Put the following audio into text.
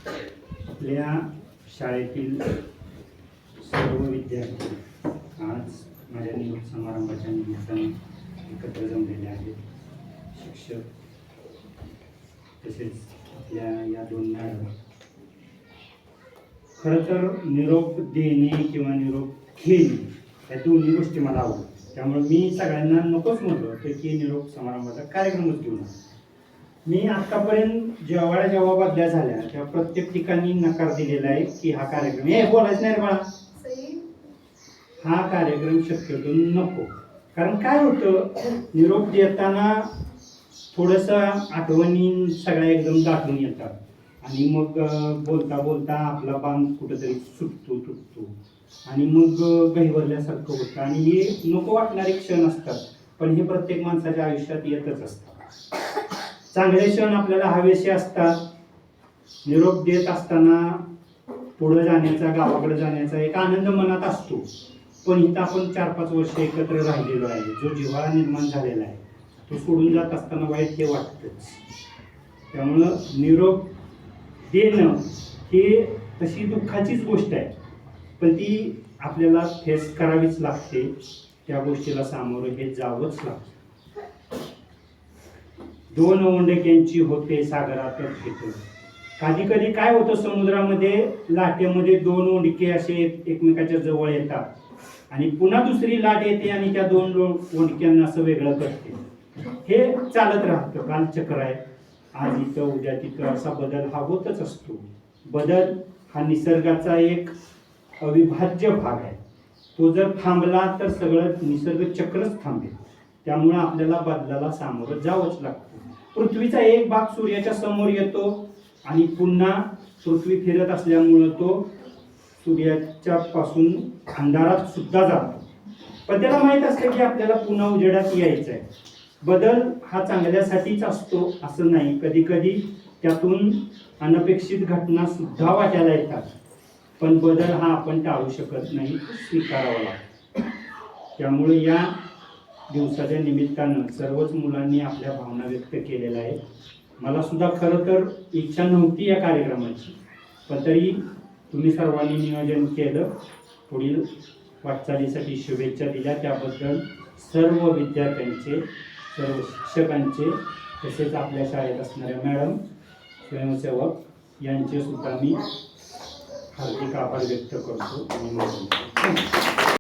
आपल्या शाळेतील सर्व विद्यार्थी आज माझ्या निवड समारंभाच्या निमित्ताने एकत्र जमलेले आहेत. शिक्षक तसेच आपल्या या दोन मॅडम. खरं तर निरोप देणे किंवा निरोप घेणे या दोन्ही गोष्टी मला आवडतात. त्यामुळे मी सगळ्यांना नकोच म्हटलं होतं की निरोप समारंभाचा कार्यक्रमच घेऊन. मी आतापर्यंत जेव्हा बदल्या झाल्या तेव्हा प्रत्येक ठिकाणी नकार दिलेला आहे की हा कार्यक्रम हे बोलायचं नाही रे बाळा, हा कार्यक्रम शक्यतो नको. कारण काय होतं, निरोप देताना थोडंसं आठवणी सगळ्या एकदम दाटून येतात आणि मग बोलता बोलता आपला बांध कुठंतरी तुटतो आणि मग गहिवरल्यासारखं होतं आणि हे नको वाटणारे क्षण असतात. पण हे प्रत्येक माणसाच्या आयुष्यात येतच असतात. चांगले क्षण आपल्याला हवेसे असतात. निरोप देत असताना पुढे जाण्याचा, गावाकडे जाण्याचा एक आनंद मनात असतो. पण इथं आपण 4-5 वर्ष एकत्र राहिलेलो आहे. जो जिव्हाळा निर्माण झालेला आहे तो सोडून जात असताना वाईट हे वाटतंच. त्यामुळं निरोप देणं हे तशी दुःखाचीच गोष्ट आहे, पण ती आपल्याला फेस करावीच लागते. त्या गोष्टीला सामोरं हे जावंच लागतं. 2 ओंडक्यांची होते सागरात भेट. कधी कधी काय होतं, समुद्रामध्ये लाटेमध्ये 2 ओंडके असे एकमेकाच्या जवळ येतात आणि पुन्हा दुसरी लाट येते आणि त्या 2 ओंडक्यांना असं वेगळं करते. हे चालत राहतं, कालचक्र आहे. आज इथं उद्या तिथं असा बदल हा होतच असतो. बदल हा निसर्गाचा एक अविभाज्य भाग आहे. तो जर थांबला तर सगळं निसर्ग चक्रच थांबेल. त्यामुळे आपल्याला बदलाला सामोरं जावंच लागतं. पृथ्वीचा एक भाग सूर्याच्या समोर येतो आणि पुन्हा पृथ्वी फिरत असल्यामुळं तो सूर्याच्या पासून अंधारात सुद्धा जातो. पण त्याला माहीत असतं की आपल्याला पुन्हा उजेडात यायचं आहे. बदल हा चांगल्यासाठीच असतो असं नाही. कधी कधी त्यातून अनपेक्षित घटना सुद्धा वाट्याला येतात. पण बदल हा आपण टाळू शकत नाही, स्वीकारावा लागतो. त्यामुळे या दिवसाच्या निमित्तानं सर्वच मुलांनी आपल्या भावना व्यक्त केलेल्या आहेत. मला सुद्धा खरं तर इच्छा नव्हती या कार्यक्रमाची, पण तरी तुम्ही सर्वांनी नियोजन केलं. पुढील वाटचालीसाठी शुभेच्छा दिल्या त्याबद्दल सर्व विद्यार्थ्यांचे, सर्व शिक्षकांचे, तसेच आपल्या शाळेत असणाऱ्या मॅडम, स्वयंसेवक यांचे सुद्धा मी हार्दिक आभार व्यक्त करतो.